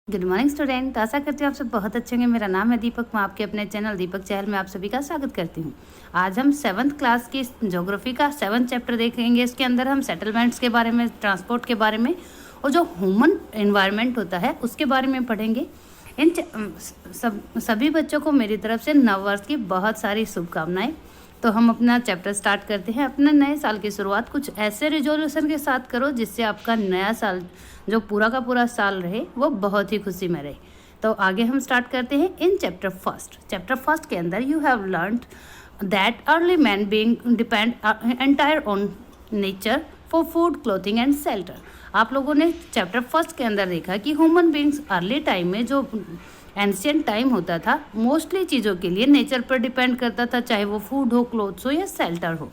Good morning student. आशा करती हूँ आप सब बहुत अच्छे होंगे। मेरा नाम है दीपक। मैं आपके अपने चैनल दीपक चहल में आप सभी का स्वागत करती हूँ। आज हम 7th क्लास की ज्योग्राफी का 7th चैप्टर देखेंगे। इसके अंदर हम सेटलमेंट्स के बारे में, ट्रांसपोर्ट के बारे में और जो ह्यूमन एनवायरनमेंट होता है उसके बारे में पढ़ेंगे। इन सभी बच्चों को मेरी तरफ से नववर्ष की बहुत सारी शुभकामनाएं। तो हम अपना चैप्टर स्टार्ट करते हैं। अपने नए साल की शुरुआत कुछ ऐसे रिजोल्यूशन के साथ करो जिससे आपका नया साल जो पूरा का पूरा साल रहे वो बहुत ही खुशी में रहे। तो आगे हम स्टार्ट करते हैं इन चैप्टर फर्स्ट के अंदर you have learned that early man being depend entire on nature for food, clothing and shelter. आप लोगों ने चैप्टर फर्स्ट के अंदर देखा कि ह्यूमन बींग्स अर्ली टाइम में जो एंशियंट टाइम होता था मोस्टली चीज़ों के लिए नेचर पर डिपेंड करता था, चाहे वो फूड हो, क्लोथ्स हो या शेल्टर हो।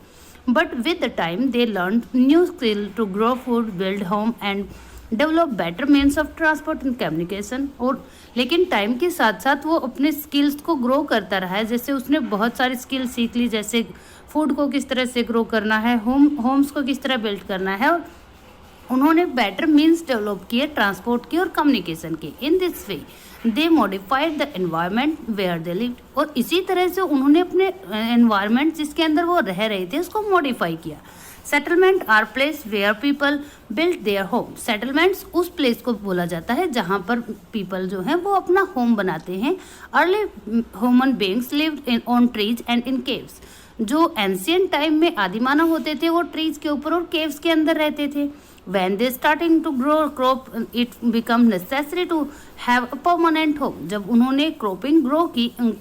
But with the time they learn new skill to grow food, build home and develop better means of transport and communication. और लेकिन टाइम के साथ साथ वो अपने स्किल्स को ग्रो करता रहा है। जैसे उसने बहुत सारी स्किल सीख ली, जैसे फूड को किस तरह से ग्रो करना है, होम्स को किस तरह बिल्ड करना है, और उन्होंने बेटर मीन्स डेवलप किए ट्रांसपोर्ट की और कम्युनिकेशन की। In this way they modified the environment where they lived. और इसी तरह से उन्होंने अपने एनवायरनमेंट जिसके अंदर वो रह रहे थे उसको मॉडिफाई किया। Settlement are place where people build their home. Settlements उस प्लेस को बोला जाता है जहाँ पर पीपल जो हैं वो अपना होम बनाते हैं। Early human beings lived in on trees and in caves. जो एंशियंट टाइम में आदिमानव होते थे वो ट्रीज के ऊपर और केव्स के अंदर रहते थे। When they starting to grow crop, it become necessary to have a permanent home. जब उन्होंने क्रॉपिंग ग्रो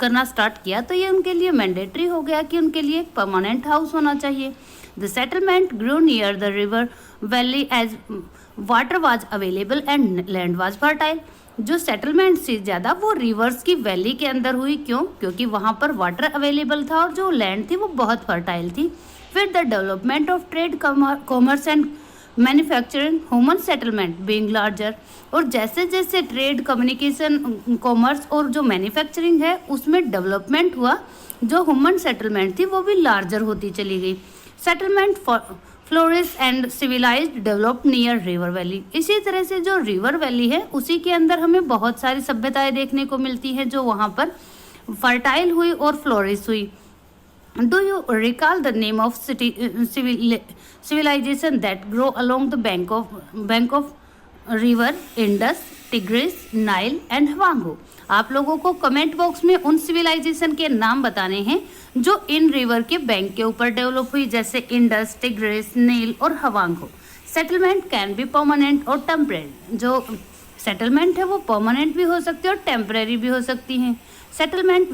करना स्टार्ट किया तो ये उनके लिए मैंडेटरी हो गया कि उनके लिए एक परमानेंट हाउस होना चाहिए। The settlement grew near the river valley as water was available and land was fertile. जो सेटलमेंट से ज़्यादा वो रिवर्स की वैली के अंदर हुई। क्यों? क्योंकि वहाँ पर वाटर अवेलेबल था और जो लैंड थी वो बहुत फर्टाइल थी। फिर the development of trade, commerce and manufacturing, human settlement being larger. और जैसे जैसे ट्रेड, कम्युनिकेशन, कॉमर्स और जो मैन्युफैक्चरिंग है उसमें डेवलपमेंट हुआ, जो ह्यूमन सेटलमेंट थी वो भी लार्जर होती चली गई। Settlement flourish and civilised developed near river valley. इसी तरह से जो रिवर वैली है उसी के अंदर हमें बहुत सारी सभ्यताएं देखने को मिलती हैं जो वहाँ पर फर्टाइल हुई और फ्लोरिश हुई। Do you recall the name of civilization that grow along the bank of river Indus, Tigris, Nile and Hwangho? आप लोगों को कमेंट बॉक्स में उन सिविलाइजेशन के नाम बताने हैं जो इन रिवर के बैंक के ऊपर डेवलप हुई, जैसे इंडस, टिग्रिस, नील और हवांगो। सेटलमेंट कैन बी परमानेंट और टेम्परेरी। जो सेटलमेंट है वो परमानेंट भी हो सकती है और टेम्परेरी भी हो सकती हैं। Settlement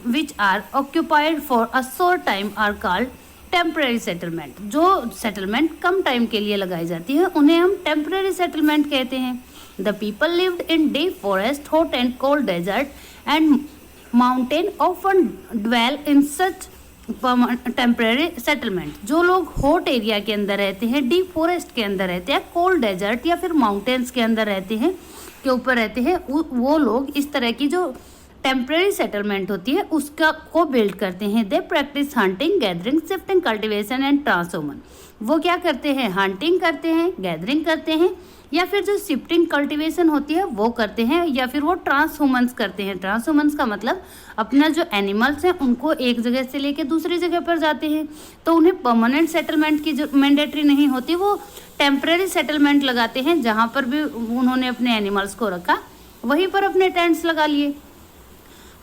which are occupied for a short time are called temporary settlement. जो सेटलमेंट कम टाइम के लिए लगाई जाती है उन्हें हम टेम्परेरी सेटलमेंट कहते हैं। The people lived in deep forest, hot and cold desert and mountain often dwell in such temporary settlement. जो लोग हॉट एरिया के अंदर रहते हैं, डीप फॉरेस्ट के अंदर रहते हैं, कोल्ड डेजर्ट या फिर माउंटेन्स के अंदर रहते हैं, के ऊपर रहते हैं, वो लोग इस तरह की जो टेम्परेरी सेटलमेंट होती है उसका को बिल्ड करते हैं। They practice hunting, gathering, shifting, cultivation and transhumance. वो क्या करते हैं? हंटिंग करते हैं, गैदरिंग करते हैं, या फिर जो शिफ्टिंग कल्टीवेशन होती है वो करते हैं, या फिर वो ट्रांसह्यूमन्स करते हैं। ट्रांसह्यूमन्स का मतलब अपना जो एनिमल्स हैं उनको एक जगह से लेके दूसरी जगह पर जाते हैं, तो उन्हें परमानेंट सेटलमेंट की जो मैंडेटरी नहीं होती, वो टेम्परेरी सेटलमेंट लगाते हैं। जहाँ पर भी उन्होंने अपने एनिमल्स को रखा वहीं पर अपने टेंट्स लगा लिए।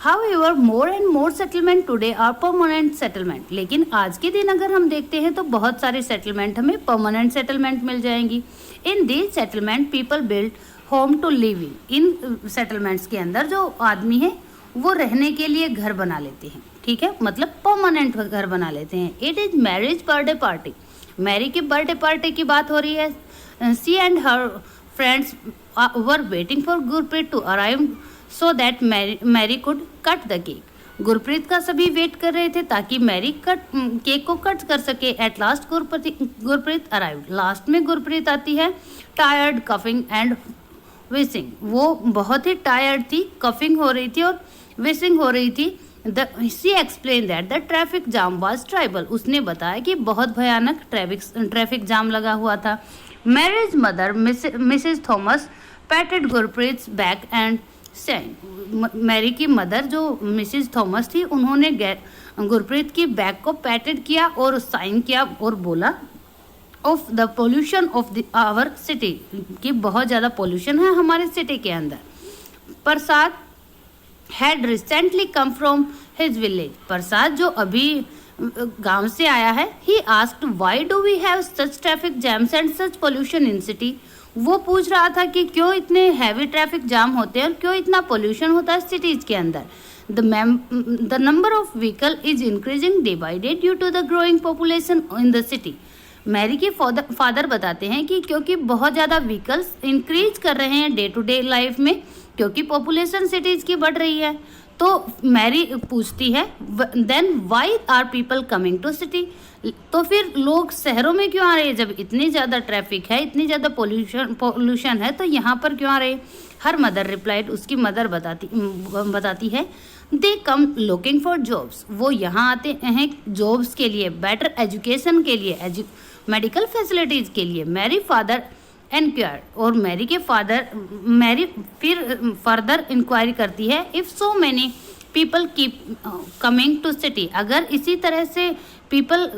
However, more and more settlement today are permanent settlement. लेकिन आज के दिन अगर हम देखते हैं तो बहुत सारे सेटलमेंट हमें परमानेंट सेटलमेंट मिल जाएंगी। In this settlement people build home to live in. इन सेटलमेंट्स के अंदर जो आदमी है वो रहने के लिए घर बना लेते हैं, ठीक है, मतलब परमानेंट घर बना लेते हैं। It is Mary's birthday party. Mary की बर्थडे पार्टी की बात हो रही है। She and her friends were waiting for Gurpreet to arrive so that Mary could cut the cake. Gurpreet का सभी वेट कर रहे थे ताकि मैरी केक को कट कर सके। At last Gurpreet arrive. Last में गुरप्रीत आती है। Tired, coughing and wishing. वो बहुत ही टायर्ड थी, कफिंग हो रही थी और विशिंग हो रही थी। She explain that the traffic jam was tribal. उसने बताया कि बहुत भयानक ट्रैफिक जाम लगा हुआ था। Mary's mother Mrs Thomas patted Gurpreet's back and said. Mary की मदर जो मिसिज थॉमस थी, उन्होंने गुरप्रीत की बैग को पैटेड किया और साइन किया और बोला of the pollution of our city, कि बहुत ज़्यादा पोल्यूशन है हमारे सिटी के अंदर। Prasad had recently come from his village. Prasad जो अभी गांव से आया है, he asked why do we have such traffic jams and such pollution in city. वो पूछ रहा था कि क्यों इतने हैवी ट्रैफिक जाम होते हैं और क्यों इतना पोल्यूशन होता है सिटीज के अंदर। The number of vehicle is increasing day by day due to the growing population in the city. Mary के फादर बताते हैं कि क्योंकि बहुत ज़्यादा व्हीकल्स इंक्रीज कर रहे हैं डे टू डे लाइफ में, क्योंकि पॉपुलेशन सिटीज़ की बढ़ रही है। तो मैरी पूछती है then why are people coming to city, तो फिर लोग शहरों में क्यों आ रहे हैं जब इतनी ज़्यादा ट्रैफिक है, इतनी ज़्यादा पोल्यूशन है, तो यहाँ पर क्यों आ रहे हैं। हर मदर रिप्लाइड, उसकी मदर बताती है दे कम लुकिंग फॉर जॉब्स, वो यहाँ आते हैं जॉब्स के लिए, बेटर एजुकेशन के लिए, मेडिकल फैसिलिटीज़ के लिए। मैरी फादर एनक्वायर, और मैरी फिर फर्दर इंक्वायरी करती है if so many people keep coming to city, अगर इसी तरह से पीपल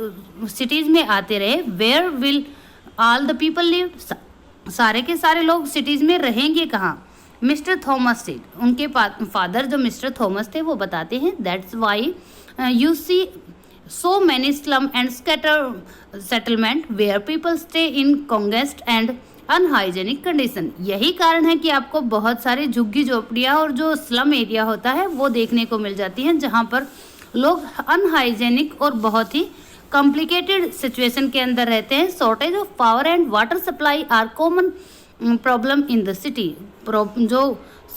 सिटीज़ में आते रहे, where will all the people live, सारे के सारे लोग सिटीज़ में रहेंगे कहाँ। मिस्टर थॉमस सेड, उनके फादर जो मिस्टर थॉमस थे वो बताते हैं that's why you see so many slum and scatter settlement where people stay in congest and unhygienic condition. यही कारण है कि आपको बहुत सारी झुग्गी झोपड़ियाँ और जो स्लम एरिया होता है वो देखने को मिल जाती हैं, जहाँ पर लोग अनहाइजेनिक और बहुत ही कॉम्प्लिकेटेड सिचुएशन के अंदर रहते हैं। Shortage of power and water supply are common problem in the city. जो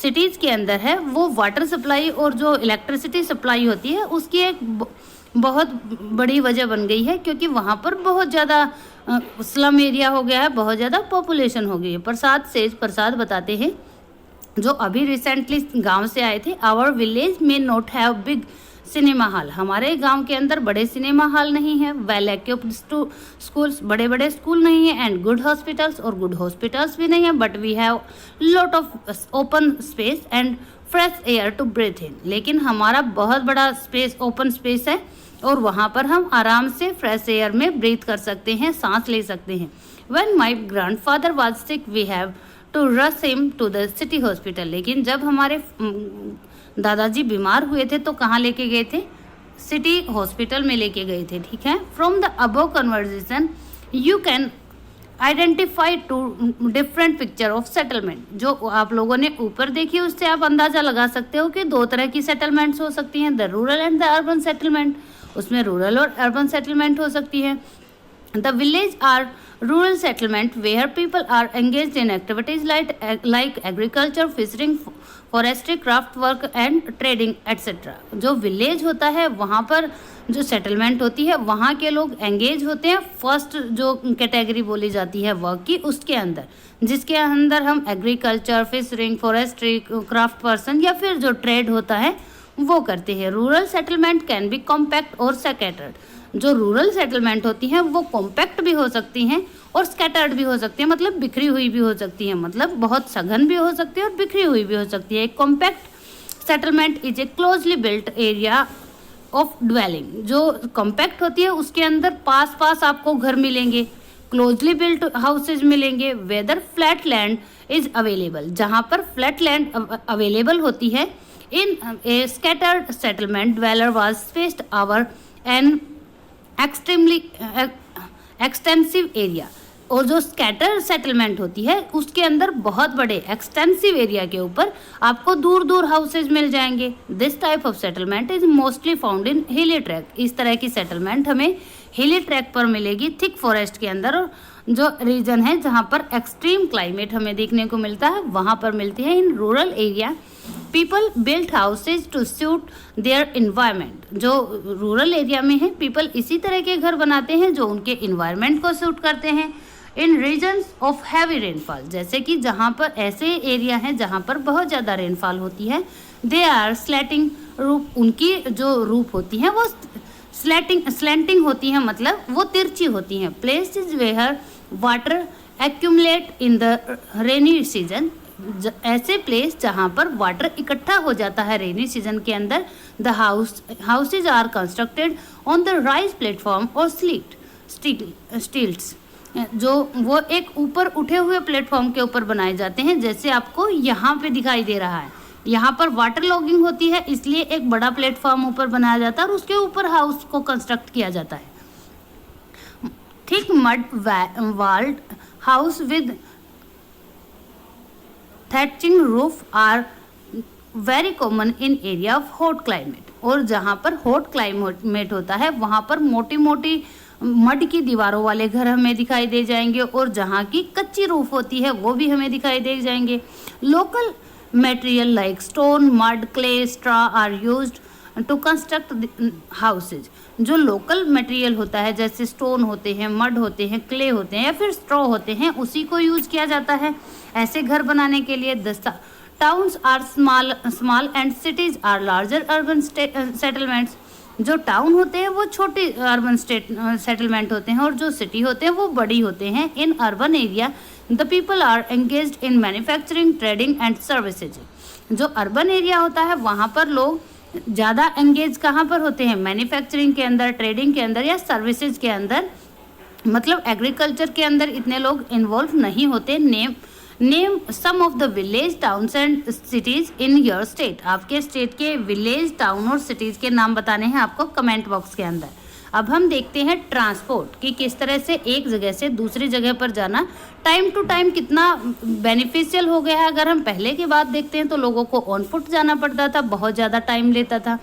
सिटीज़ के अंदर है वो वाटर सप्लाई और जो इलेक्ट्रिसिटी सप्लाई होती है उसकी एक बहुत बड़ी वजह बन गई है, क्योंकि वहाँ पर बहुत ज़्यादा स्लम एरिया हो गया है, बहुत ज़्यादा पॉपुलेशन हो गई है। प्रसाद बताते हैं जो अभी रिसेंटली गांव से आए थे, आवर विलेज में not have big cinema hall, हमारे गांव के अंदर बड़े सिनेमा हॉल नहीं है, वेल इक्विप्ड स्कूल्स, बड़े बड़े स्कूल नहीं है, एंड गुड हॉस्पिटल्स, और गुड हॉस्पिटल्स भी नहीं है, but we have lot of open space and fresh air to breathe in, लेकिन हमारा बहुत बड़ा स्पेस, ओपन स्पेस है और वहाँ पर हम आराम से फ्रेश एयर में ब्रीथ कर सकते हैं, सांस ले सकते हैं। When my grandfather was sick we have to rush him to the city hospital, लेकिन जब हमारे दादाजी बीमार हुए थे तो कहाँ लेके गए थे, सिटी हॉस्पिटल में लेके गए थे। ठीक है, from the above conversation you can identify two different picture of settlement. जो आप लोगों ने ऊपर देखी उससे आप अंदाजा लगा सकते हो कि दो तरह की सेटलमेंट्स हो सकती हैं, the rural and the urban settlement. उसमें रूरल और अर्बन सेटलमेंट हो सकती है। The village are rural settlement where people are engaged in activities like agriculture, fishing, forestry, craft work and trading etcetera. जो विलेज होता है वहाँ पर जो सेटलमेंट होती है वहाँ के लोग एंगेज होते हैं फर्स्ट जो कैटेगरी बोली जाती है वर्क की, उसके अंदर, जिसके अंदर हम agriculture, fishing, forestry, craft person या फिर जो ट्रेड होता है वो करते हैं। Rural settlement can be compact और स्कैटर्ड। जो रूरल सेटलमेंट होती हैं वो कॉम्पैक्ट भी हो सकती हैं और स्कैटर्ड भी हो सकती है, मतलब बिखरी हुई भी हो सकती है, मतलब बहुत सघन भी हो सकती है और बिखरी हुई भी हो सकती है। एक compact settlement is a closely built area of dwelling. जो कॉम्पैक्ट होती है उसके अंदर पास पास आपको घर मिलेंगे, क्लोजली बिल्ट हाउसेज मिलेंगे, whether flat land is available, जहाँ पर फ्लैट लैंड अवेलेबल होती है। In a scattered settlement dweller was spaced over an extremely extensive area। और जो स्कैटर सेटलमेंट होती है उसके अंदर बहुत बड़े एक्सटेंसिव एरिया के ऊपर आपको दूर दूर हाउसेज मिल जाएंगे। This type of settlement is mostly found in हिली ट्रैक। इस तरह की सेटलमेंट हमें हिली ट्रैक पर मिलेगी, थिक फॉरेस्ट के अंदर, और जो रीजन है जहाँ पर एक्सट्रीम क्लाइमेट हमें देखने को मिलता है वहाँ पर मिलती है। In rural area people built houses to suit their environment. जो रूरल एरिया में है पीपल इसी तरह के घर बनाते हैं जो उनके इन्वायरमेंट को सूट करते हैं। इन रीजन्स ऑफ हैवी रेनफॉल, जैसे कि जहाँ पर ऐसे एरिया हैं जहाँ पर बहुत ज़्यादा रेनफॉल होती है, दे आर स्लैटिंग रूफ, उनकी जो रूफ होती हैं वो स्लैंटिंग होती हैं, मतलब वो तिरछी होती हैं। Places where water accumulate in the rainy season, ऐसे प्लेस जहाँ पर वाटर इकट्ठा हो जाता है रेनी सीजन के अंदर। The houses are constructed on the rise platform और स्टील्स, जो वो एक ऊपर उठे हुए प्लेटफॉर्म के ऊपर बनाए जाते हैं, जैसे आपको यहाँ पे दिखाई दे रहा है। यहाँ पर वाटर लॉगिंग होती है, इसलिए एक बड़ा प्लेटफॉर्म ऊपर बनाया जाता है और उसके ऊपर हाउस को कंस्ट्रक्ट किया जाता है। Thick mud walled house with thatching roof are very common in area of hot climate। और जहाँ पर हॉट क्लाइमेट होता है वहाँ पर मोटी मोटी मड की दीवारों वाले घर हमें दिखाई दे जाएंगे, और जहाँ की कच्ची रूफ होती है वो भी हमें दिखाई दे जाएंगे। Local material like stone, mud, clay, straw are used to construct houses. जो लोकल मटेरियल होता है जैसे स्टोन होते हैं, मड होते हैं, क्ले होते हैं या फिर स्ट्रॉ होते हैं, उसी को यूज किया जाता है ऐसे घर बनाने के लिए। Towns are small and cities are larger urban settlements. जो टाउन होते हैं वो छोटे अर्बन सेटलमेंट होते हैं और जो सिटी होते हैं वो बड़ी होते हैं। In urban area the people are engaged in manufacturing, trading and services. जो अर्बन एरिया होता है वहाँ पर लोग ज़्यादा एंगेज कहाँ पर होते हैं? मैन्युफैक्चरिंग के अंदर, ट्रेडिंग के अंदर या सर्विसेज के अंदर। मतलब एग्रीकल्चर के अंदर इतने लोग इन्वॉल्व नहीं होते। Name some of the village, towns and cities in your state. आपके स्टेट के विलेज, टाउन और सिटीज के नाम बताने हैं आपको कमेंट बॉक्स के अंदर। अब हम देखते हैं ट्रांसपोर्ट कि किस तरह से एक जगह से दूसरी जगह पर जाना टाइम टू टाइम कितना बेनिफिशियल हो गया है। अगर हम पहले की बात देखते हैं तो लोगों को ऑन फुट जाना पड़ता था, बहुत ज़्यादा टाइम लेता था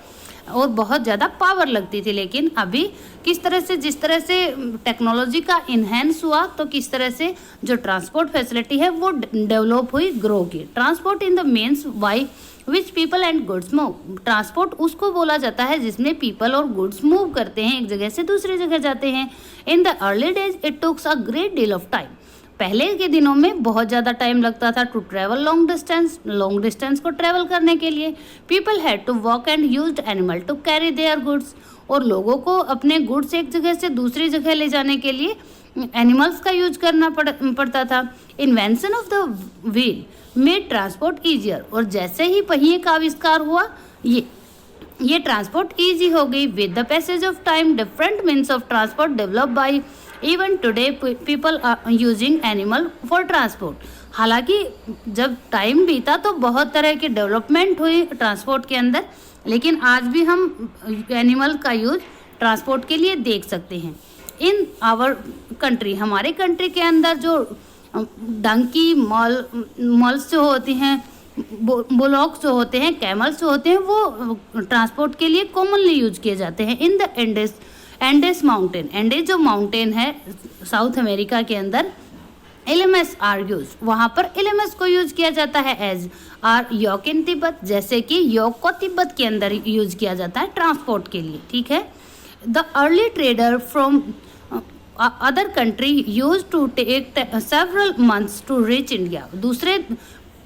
और बहुत ज़्यादा पावर लगती थी। लेकिन अभी किस तरह से, जिस तरह से टेक्नोलॉजी का इन्हेंस हुआ, तो किस तरह से जो ट्रांसपोर्ट फैसिलिटी है वो डेवलप हुई, ग्रो की। Transport in the means by which people and goods move. Transport उसको बोला जाता है जिसमें पीपल और गुड्स मूव करते हैं, एक जगह से दूसरी जगह जाते हैं। In the early days it took a great deal of time. पहले के दिनों में बहुत ज़्यादा टाइम लगता था टू ट्रेवल लॉन्ग डिस्टेंस को ट्रेवल करने के लिए। People had to walk and used animal to carry their goods. और लोगों को अपने गुड्स एक जगह से दूसरी जगह ले जाने के लिए एनिमल्स का यूज करना पड़ता था। Invention of the wheel made transport easier. और जैसे ही पहिए का आविष्कार हुआ ये ट्रांसपोर्ट ईजी हो गई। With the passage of time different means of transport develop by even today people are using animal for transport. हालांकि जब टाइम बीता तो बहुत तरह की डेवलपमेंट हुई ट्रांसपोर्ट के अंदर, लेकिन आज भी हम एनिमल का यूज ट्रांसपोर्ट के लिए देख सकते हैं। इन आवर कंट्री, हमारे कंट्री के अंदर जो डंकी, मॉल्स जो होती हैं, बुलॉक्स जो होते हैं, कैमल्स जो होते हैं, वो ट्रांसपोर्ट के लिए कॉमनली यूज किए जाते हैं। In the Andes mountain, Andes जो माउंटेन है साउथ अमेरिका के अंदर, एलएमएस आर यूज, वहाँ पर एलएमएस को यूज किया जाता है। एज आर योक इन तिब्बत, जैसे कि योक को तिब्बत के अंदर यूज किया जाता है ट्रांसपोर्ट के लिए। ठीक है। The early trader from other country use to take several months to reach India. दूसरे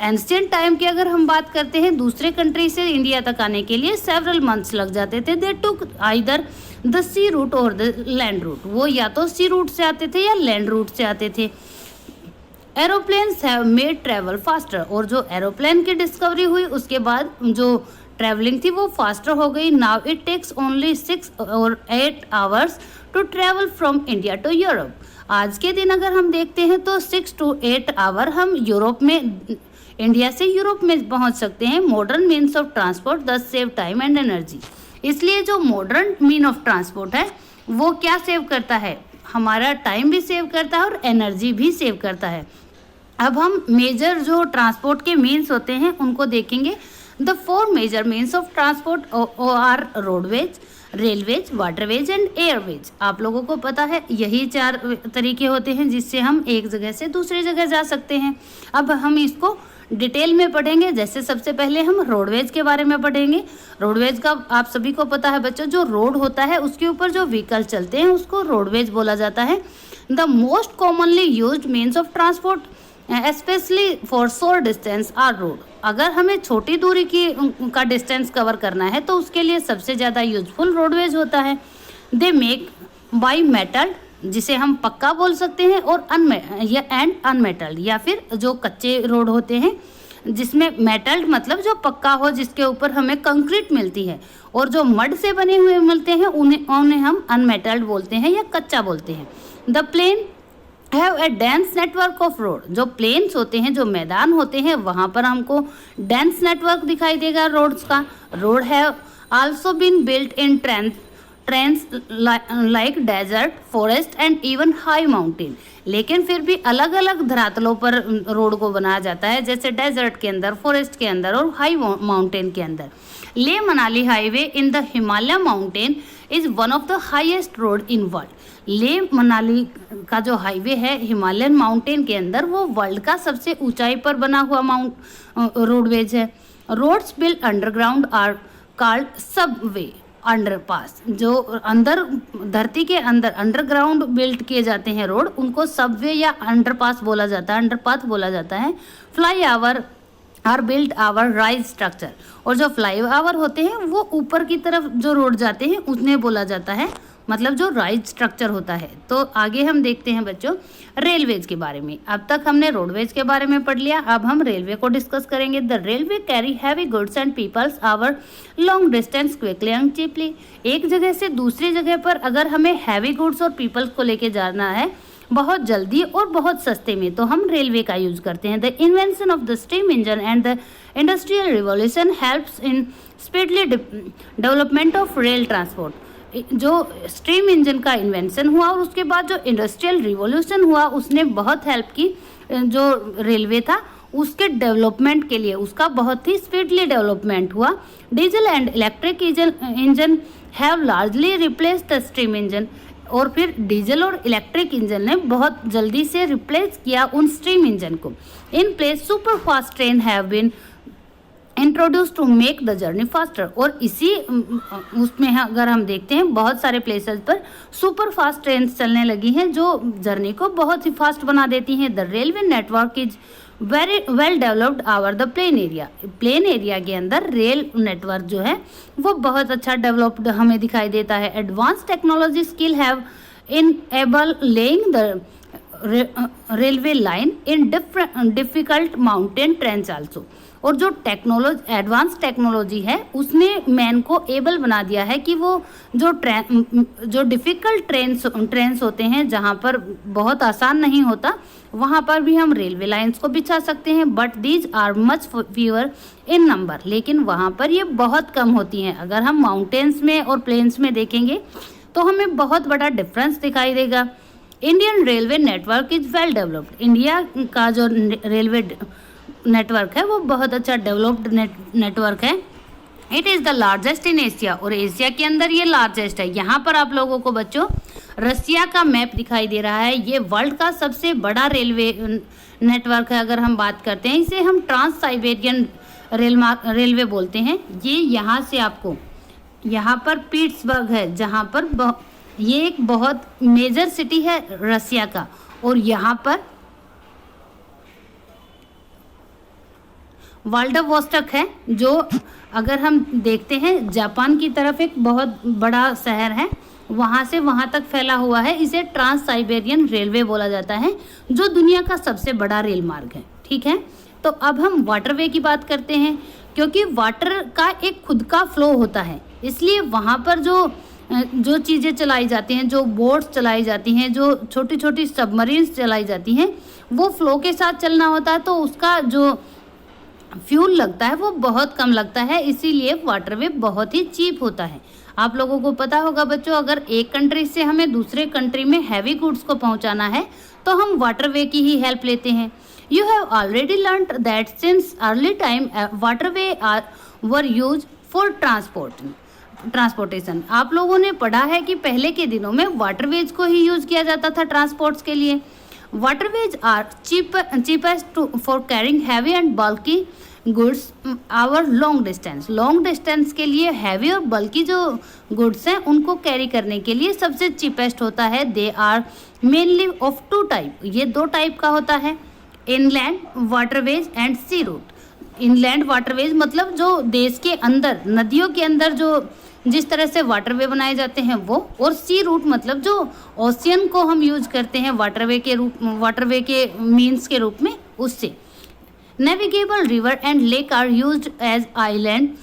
एंशियंट टाइम की अगर हम बात करते हैं, दूसरे कंट्री से इंडिया तक आने के लिए सेवरल मंथ्स लग जाते थे। दे टुक आइदर द सी रूट और द लैंड रूट। वो या तो सी रूट से आते थे या लैंड रूट से आते थे। Aeroplanes have made travel faster. और जो एरोप्लेन की डिस्कवरी हुई उसके बाद जो ट्रैवलिंग थी वो फास्टर हो गई। नाउ इट टेक्स ओनली 6 और 8 hours to travel from India to Europe. आज के दिन अगर हम देखते हैं तो 6 to 8 आवर हम यूरोप में, इंडिया से यूरोप में पहुंच सकते हैं। मॉडर्न मीन्स ऑफ ट्रांसपोर्ट दस सेव टाइम एंड एनर्जी। इसलिए जो मॉडर्न मीन ऑफ ट्रांसपोर्ट है वो क्या सेव करता है? हमारा टाइम भी सेव करता है और एनर्जी भी सेव करता है। अब हम मेजर जो ट्रांसपोर्ट के मीन्स होते हैं उनको देखेंगे। The 4 major means of transport are roadways, railways, waterways and airways. आप लोगों को पता है यही 4 तरीके होते हैं जिससे हम एक जगह से दूसरी जगह जा सकते हैं। अब हम इसको डिटेल में पढ़ेंगे। जैसे सबसे पहले हम रोडवेज के बारे में पढ़ेंगे। रोडवेज का आप सभी को पता है बच्चों, जो रोड होता है उसके ऊपर जो व्हीकल चलते हैं उसको रोडवेज बोला जाता है। The most commonly used means of transport specially for short distance are road. अगर हमें छोटी दूरी का डिस्टेंस कवर करना है तो उसके लिए सबसे ज़्यादा यूजफुल रोडवेज होता है। दे मेक बाई मेटल, जिसे हम पक्का बोल सकते हैं, और अनमेटल्ड या फिर जो कच्चे रोड होते हैं जिसमें मेटल्ड मतलब जो पक्का हो, जिसके ऊपर हमें कंक्रीट मिलती है, और जो मड से बने हुए मिलते हैं उन्हें हम अनमेटल्ड बोलते हैं या कच्चा बोलते हैं। The plain have a dense network of road, जो प्लेन्स होते हैं, जो मैदान होते हैं, वहाँ पर हमको डेंस नेटवर्क दिखाई देगा रोड्स का। Road have also been built in terrains like desert, forest and even high mountain. लेकिन फिर भी अलग अलग धरातलों पर रोड को बनाया जाता है, जैसे डेजर्ट के अंदर, फॉरेस्ट के अंदर और हाई माउंटेन के अंदर। ले Manali highway in the Himalaya mountain is one of the highest road in world. ले मनाली का जो हाईवे है हिमालयन माउंटेन के अंदर, वो वर्ल्ड का सबसे ऊंचाई पर बना हुआ रोडवेज है। Roads built underground are called subway underpass. जो अंदर धरती के अंदर अंडरग्राउंड बिल्ट किए जाते हैं रोड, उनको सबवे या अंडरपास बोला जाता है, अंडरपाथ बोला जाता है। Fly over are built over rise structure, और जो फ्लाई ओवर होते हैं वो ऊपर की तरफ जो रोड जाते हैं उन्हें बोला जाता है, मतलब जो राइज स्ट्रक्चर होता है। तो आगे हम देखते हैं बच्चों रेलवेज के बारे में। अब तक हमने रोडवेज के बारे में पढ़ लिया, अब हम रेलवे को डिस्कस करेंगे। The railway carry heavy goods and peoples over long distance quickly and cheaply. एक जगह से दूसरी जगह पर अगर हमें हैवी गुड्स और पीपल्स को लेके जाना है बहुत जल्दी और बहुत सस्ते में, तो हम रेलवे का यूज करते हैं। The invention of the steam engine and the industrial revolution helps in speedily development of rail transport. जो स्टीम इंजन का इन्वेंशन हुआ और उसके बाद जो इंडस्ट्रियल रिवॉल्यूशन हुआ, उसने बहुत हेल्प की जो रेलवे था उसके डेवलपमेंट के लिए, उसका बहुत ही स्पीडली डेवलपमेंट हुआ। Diesel and electric engine have largely replace the steam engine, और फिर डीजल और इलेक्ट्रिक इंजन ने बहुत जल्दी से रिप्लेस किया उन स्टीम इंजन को। In place super fast train have been introduce to make the journey faster, और इसी उसमें अगर हम देखते हैं बहुत सारे प्लेसेस पर सुपर फास्ट ट्रेन चलने लगी हैं जो जर्नी को बहुत ही फास्ट बना देती हैं। The railway network is very well developed over the plain area. Plain area के अंदर रेल नेटवर्क जो है वो बहुत अच्छा डेवलप्ड हमें दिखाई देता है। Advance technology skill have in able laying the railway line in difficult mountain trains also, और जो एडवांस टेक्नोलॉजी है उसने मैन को एबल बना दिया है कि वो जो डिफिकल्ट ट्रेन्स होते हैं, जहाँ पर बहुत आसान नहीं होता, वहाँ पर भी हम रेलवे लाइंस को बिछा सकते हैं। But these are much fewer in number, लेकिन वहाँ पर ये बहुत कम होती हैं। अगर हम माउंटेन्स में और प्लेन्स में देखेंगे तो हमें बहुत बड़ा डिफरेंस दिखाई देगा। Indian railway network is well developed. India का जो रेलवे नेटवर्क है वो बहुत अच्छा डेवलप्ड नेटवर्क है। It is the largest in Asia, और एशिया के अंदर ये लार्जेस्ट है। यहाँ पर आप लोगों को बच्चों रसिया का मैप दिखाई दे रहा है। ये वर्ल्ड का सबसे बड़ा रेलवे नेटवर्क है। अगर हम बात करते हैं, इसे हम ट्रांस साइबेरियन रेलवे बोलते हैं। ये यहाँ से आपको यहाँ पर पीट्सबर्ग है, जहाँ पर ये एक बहुत मेजर सिटी है रसिया का, और यहाँ पर व्लादिवोस्टोक है, जो अगर हम देखते हैं जापान की तरफ एक बहुत बड़ा शहर है, वहाँ से वहाँ तक फैला हुआ है। इसे ट्रांस साइबेरियन रेलवे बोला जाता है, जो दुनिया का सबसे बड़ा रेल मार्ग है। ठीक है, तो अब हम वाटरवे की बात करते हैं। क्योंकि वाटर का एक खुद का फ्लो होता है, इसलिए वहाँ पर जो चीज़ें चलाई जाती हैं, जो बोट्स चलाई जाती हैं, जो छोटी छोटी सबमरीन्स चलाई जाती हैं, वो फ्लो के साथ चलना होता है, तो उसका जो फ्यूल लगता है वो बहुत कम लगता है, इसीलिए वाटरवे बहुत ही चीप होता है। आप लोगों को पता होगा बच्चों, अगर एक कंट्री से हमें दूसरे कंट्री में हैवी गुड्स को पहुंचाना है तो हम वाटरवे की ही हेल्प लेते हैं। You have already learned that since early time waterway were use for transportation. आप लोगों ने पढ़ा है कि पहले के दिनों में वाटरवेज को ही यूज किया जाता था ट्रांसपोर्ट्स के लिए। Waterways are cheapest for carrying heavy and bulky goods over long distance के लिए हैवी और बल्कि जो गुड्स हैं उनको कैरी करने के लिए सबसे चीपेस्ट होता है। They are mainly of two type, ये दो टाइप का होता है, inland waterways and sea route. Inland waterways मतलब जो देश के अंदर, नदियों के अंदर जो जिस तरह से वाटरवे बनाए जाते हैं वो, और सी रूट मतलब जो ओशियन को हम यूज करते हैं वाटरवे के मीन्स के रूप में, उससे। Navigable river and lake are used as island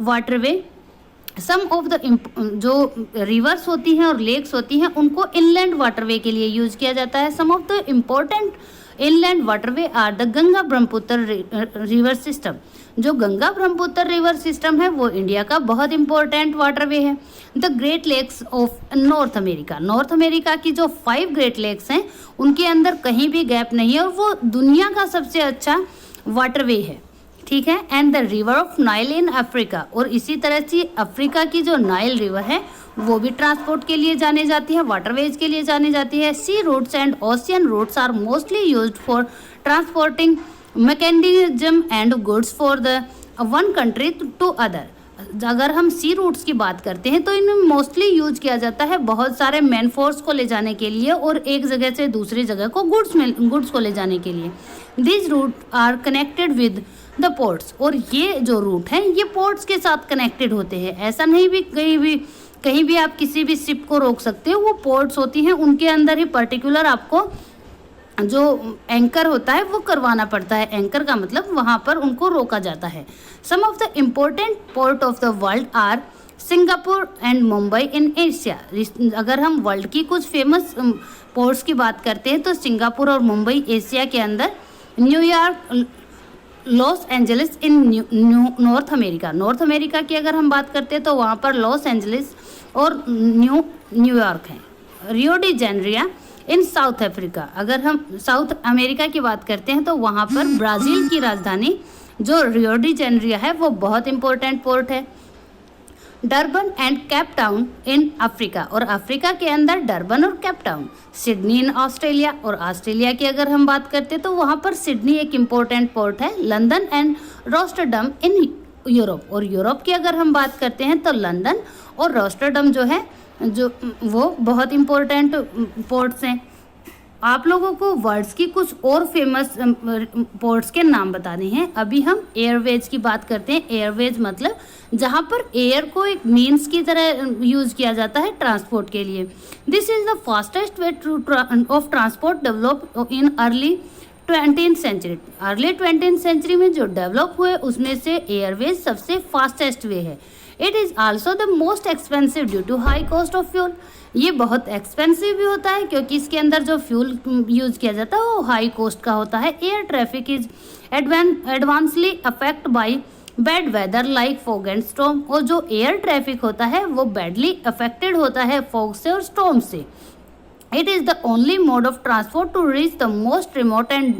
waterway. Some of the जो रिवर्स होती हैं और लेक्स होती हैं उनको इनलैंड वाटरवे के लिए यूज किया जाता है. Some of the important inland waterway are the Ganga Brahmaputra river system. जो गंगा ब्रह्मपुत्र रिवर सिस्टम है वो इंडिया का बहुत इंपॉर्टेंट वाटरवे है. The great lakes of North America. North America की जो 5 ग्रेट लेक्स हैं उनके अंदर कहीं भी गैप नहीं है और वो दुनिया का सबसे अच्छा वाटरवे है. ठीक है. And the river of Nile in Africa. और इसी तरह से अफ्रीका की जो नाइल रिवर है वो भी ट्रांसपोर्ट के लिए जानी जाती है, वाटरवेज के लिए जानी जाती है. Sea routes and ocean routes are mostly used for transporting mechanism and goods for the one country to other. अगर हम सी रूट्स की बात करते हैं तो इनमें मोस्टली यूज किया जाता है बहुत सारे मैन फोर्स को ले जाने के लिए और एक जगह से दूसरी जगह को गुड्स को ले जाने के लिए. This route are connected with the ports. और ये जो रूट हैं ये पोर्ट्स के साथ कनेक्टेड होते हैं. ऐसा नहीं भी कहीं भी आप किसी भी शिप को रोक सकते हो. वो पोर्ट्स होती हैं उनके अंदर ही पर्टिकुलर आपको जो एंकर होता है वो करवाना पड़ता है. एंकर का मतलब वहाँ पर उनको रोका जाता है. Some of the important port of the world are Singapore and Mumbai in Asia. अगर हम वर्ल्ड की कुछ फेमस पोर्ट्स की बात करते हैं तो सिंगापुर और मुंबई एशिया के अंदर, न्यूयॉर्क, लॉस एंजलिस इन नॉर्थ अमेरिका. नॉर्थ अमेरिका की अगर हम बात करते हैं तो वहाँ पर लॉस एंजलिस और न्यूयॉर्क है. रियो डी जेनेरियो इन साउथ अफ्रीका. अगर हम साउथ अमेरिका की बात करते हैं तो वहाँ पर ब्राज़ील की राजधानी जो रियो डी जेनेरियो है वो बहुत इंपॉर्टेंट पोर्ट है. Durban and Cape town in Africa. और अफ्रीका के अंदर डरबन और Cape Town. Sydney in Australia. और ऑस्ट्रेलिया की अगर हम बात करते हैं तो वहाँ पर सिडनी एक इम्पोर्टेंट पोर्ट है. London and Rotterdam in Europe. Europe यूरोप की अगर हम बात करते हैं तो लंदन और रॉस्टरडम जो है जो वो बहुत इम्पोर्टेंट पोर्ट्स हैं. आप लोगों को वर्ड्स की कुछ और फेमस पोर्ट्स के नाम बताने हैं. अभी हम एयरवेज की बात करते हैं. एयरवेज मतलब जहाँ पर एयर को एक मीन्स की तरह यूज किया जाता है ट्रांसपोर्ट के लिए. This is the fastest way of transport develop in early 20th century. Early 20th century में जो डेवलप हुए उसमें से एयरवेज सबसे फास्टेस्ट वे है. It is also the most expensive due to high cost of fuel. ये बहुत expensive भी होता है क्योंकि इसके अंदर जो फ्यूल यूज किया जाता है वो हाई कॉस्ट का होता है. Air traffic is adversely affect by bad weather like fog and storm. और जो एयर ट्रैफिक होता है वो बैडली अफेक्टेड होता है फॉग से और स्टॉर्म से. It is the only mode of transport to reach the most remote and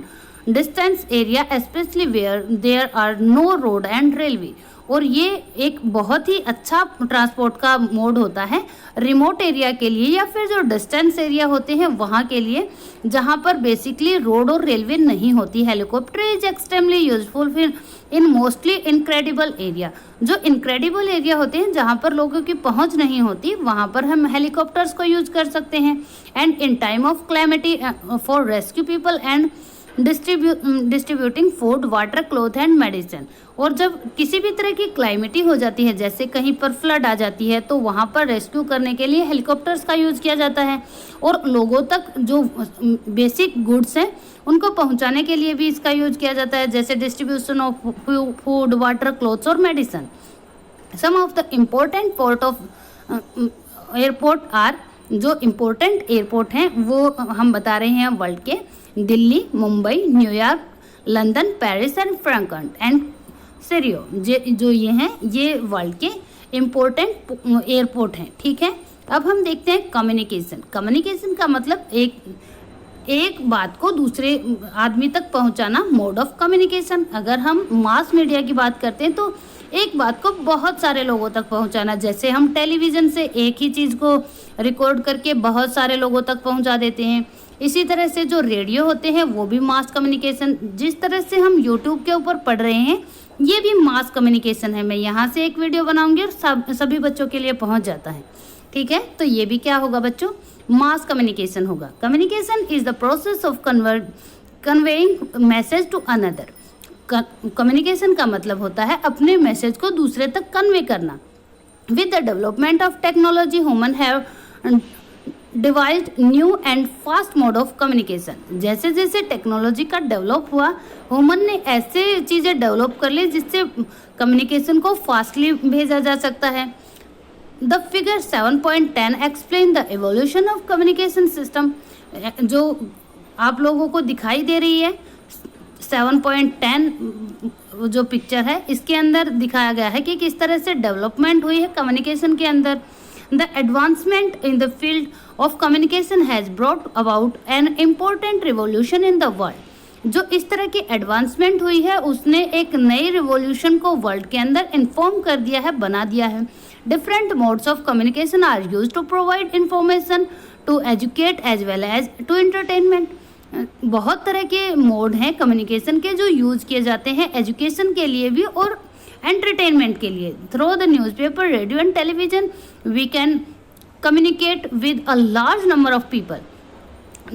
distance area specially where there are no road and railway. और ये एक बहुत ही अच्छा ट्रांसपोर्ट का मोड होता है रिमोट एरिया के लिए या फिर जो डिस्टेंस एरिया होते हैं वहाँ के लिए जहाँ पर बेसिकली रोड और रेलवे नहीं होती. Helicopter is extremely useful in mostly incredible area. जो इनक्रेडिबल एरिया होते हैं जहाँ पर लोगों की पहुँच नहीं होती वहाँ पर हम हेलीकॉप्टर्स को यूज कर सकते हैं. And in time of calamity for rescue people and distributing food, water, cloth and medicine. और जब किसी भी तरह की क्लाइमेटी हो जाती है जैसे कहीं पर फ्लड आ जाती है तो वहाँ पर रेस्क्यू करने के लिए हेलीकॉप्टर्स का यूज़ किया जाता है. और लोगों तक जो बेसिक गुड्स हैं उनको पहुँचाने के लिए भी इसका यूज किया जाता है जैसे distribution of food, water, clothes और medicine. Some of the important port of airport are. जो इम्पोर्टेंट एयरपोर्ट हैं वो हम बता रहे हैं वर्ल्ड के. Delhi, Mumbai, New York, London, Paris and Frankfurt and सीरियो. जो ये हैं ये वर्ल्ड के इम्पोर्टेंट एयरपोर्ट हैं. ठीक है. अब हम देखते हैं कम्युनिकेशन. कम्युनिकेशन का मतलब एक बात को दूसरे आदमी तक पहुंचाना, मोड ऑफ कम्युनिकेशन. अगर हम मास मीडिया की बात करते हैं तो एक बात को बहुत सारे लोगों तक पहुंचाना. जैसे हम टेलीविज़न से एक ही चीज़ को रिकॉर्ड करके बहुत सारे लोगों तक पहुंचा देते हैं. इसी तरह से जो रेडियो होते हैं वो भी मास कम्युनिकेशन. जिस तरह से हम यूट्यूब के ऊपर पढ़ रहे हैं ये भी मास कम्युनिकेशन है. मैं यहाँ से एक वीडियो बनाऊंगी और सभी बच्चों के लिए पहुँच जाता है. ठीक है. तो ये भी क्या होगा बच्चों, मास कम्युनिकेशन होगा. Communication is the process of conveying message to another. Communication का मतलब होता है अपने मैसेज को दूसरे तक कन्वे करना. With the development of technology human have devised new and fast mode of communication. जैसे जैसे टेक्नोलॉजी का डेवलप हुआ, ह्यूमन ने ऐसे चीज़ें डेवलप कर ली जिससे कम्युनिकेशन को फास्टली भेजा जा सकता है। The figure 7.10 explain the evolution of communication system. जो आप लोगों को दिखाई दे रही है 7.10 जो पिक्चर है, इसके अंदर दिखाया गया है कि किस तरह से डेवलपमेंट हुई है कम्युनिकेशन के अंदर। The advancement in the field of communication has brought about an important revolution in the world. जो इस तरह की एडवांसमेंट हुई है उसने एक नई रिवोल्यूशन को वर्ल्ड के अंदर इन्फॉर्म कर दिया है, बना दिया है। Different modes of communication are used to provide information, to educate as well as to entertainment. बहुत तरह के मोड हैं कम्युनिकेशन के जो यूज किए जाते हैं एजुकेशन के लिए भी और एंटरटेनमेंट के लिए। Through the newspaper, radio and television we can communicate with a large number of people.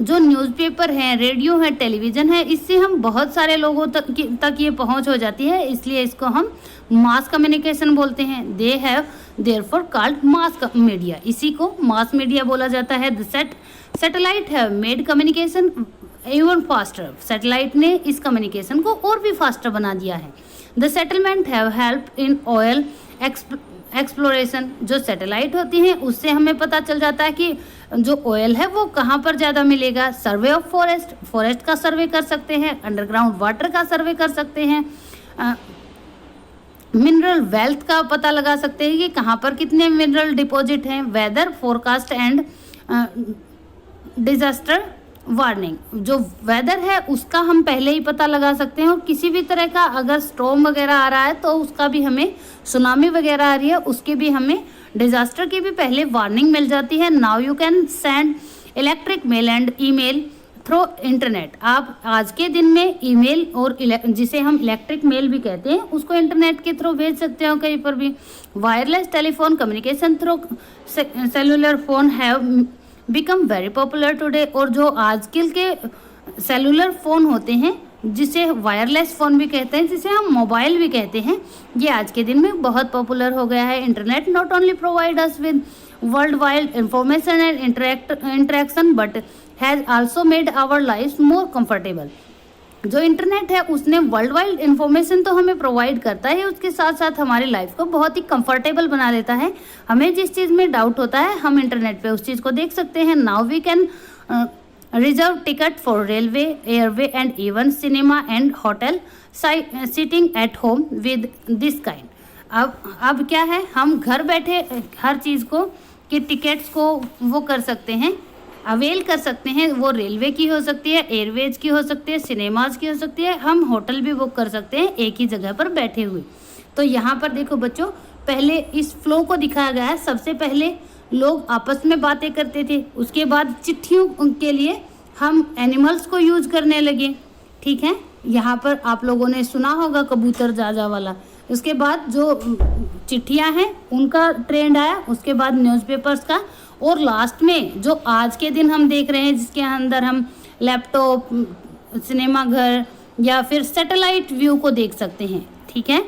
जो न्यूज़पेपर है, रेडियो है, टेलीविज़न है, इससे हम बहुत सारे लोगों तक ये पहुंच हो जाती है, इसलिए इसको हम मास कम्युनिकेशन बोलते हैं। They have therefore called mass media, इसी को मास मीडिया बोला जाता है। The satellite have made communication even faster. Satellite ने इस कम्युनिकेशन को और भी फास्टर बना दिया है। The settlement have help in oil exploration. जो सैटेलाइट होती हैं उससे हमें पता चल जाता है कि जो ऑयल है वो कहाँ पर ज़्यादा मिलेगा। सर्वे ऑफ फॉरेस्ट का सर्वे कर सकते हैं, अंडरग्राउंड वाटर का सर्वे कर सकते हैं, मिनरल वेल्थ का पता लगा सकते हैं कि कहाँ पर कितने मिनरल डिपॉजिट हैं। Weather forecast and disaster warning. जो वेदर है उसका हम पहले ही पता लगा सकते हैं और किसी भी तरह का अगर स्टॉर्म वगैरह आ रहा है तो उसका भी हमें, सुनामी वगैरह आ रही है उसके भी हमें, डिजास्टर की भी पहले वार्निंग मिल जाती है। Now you can send electric male and email through internet. आप आज के दिन में ईमेल और जिसे हम इलेक्ट्रिक मेल भी कहते हैं उसको इंटरनेट के थ्रू भेज सकते हो कहीं पर भी। Wireless telephone communication through cellular phone have become very popular today. और जो आजकल के सेलुलर फ़ोन होते हैं जिसे वायरलेस फ़ोन भी कहते हैं, जिसे हम मोबाइल भी कहते हैं, ये आज के दिन में बहुत पॉपुलर हो गया है। Internet not only provide us with world wide information and interaction but has also made our life more comfortable. जो इंटरनेट है उसने वर्ल्ड वाइड इन्फॉर्मेशन तो हमें प्रोवाइड करता है, उसके साथ साथ हमारी लाइफ को बहुत ही कंफर्टेबल बना देता है। हमें जिस चीज़ में डाउट होता है हम इंटरनेट पे उस चीज़ को देख सकते हैं। Now we can reserve ticket for railway, airway and even cinema and hotel sitting at home with this kind. अब क्या है, हम घर बैठे हर चीज़ को कि टिकट्स को वो कर सकते हैं, अवेल कर सकते हैं। वो रेलवे की हो सकती है, एयरवेज की हो सकती है, सिनेमाज की हो सकती है, हम होटल भी बुक कर सकते हैं एक ही जगह पर बैठे हुए। तो यहाँ पर देखो बच्चों, पहले इस फ्लो को दिखाया गया है। सबसे पहले लोग आपस में बातें करते थे, उसके बाद चिट्ठियों के लिए हम एनिमल्स को यूज करने लगे। ठीक है, यहाँ पर आप लोगों ने सुना होगा कबूतर जाजा वाला। उसके बाद जो चिट्ठियाँ हैं उनका ट्रेंड आया, उसके बाद न्यूज़पेपर्स का, और लास्ट में जो आज के दिन हम देख रहे हैं जिसके अंदर हम लैपटॉप, सिनेमा घर या फिर सैटेलाइट व्यू को देख सकते हैं। ठीक है,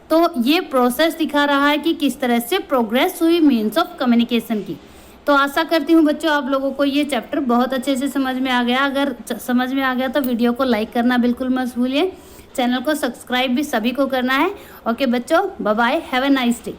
तो ये प्रोसेस दिखा रहा है कि किस तरह से प्रोग्रेस हुई मीन्स ऑफ कम्युनिकेशन की। तो आशा करती हूँ बच्चों आप लोगों को ये चैप्टर बहुत अच्छे से समझ में आ गया। अगर समझ में आ गया तो वीडियो को लाइक करना बिल्कुल मत भूलिए, चैनल को सब्सक्राइब भी सभी को करना है। ओके बच्चों, bye bye, have a nice day.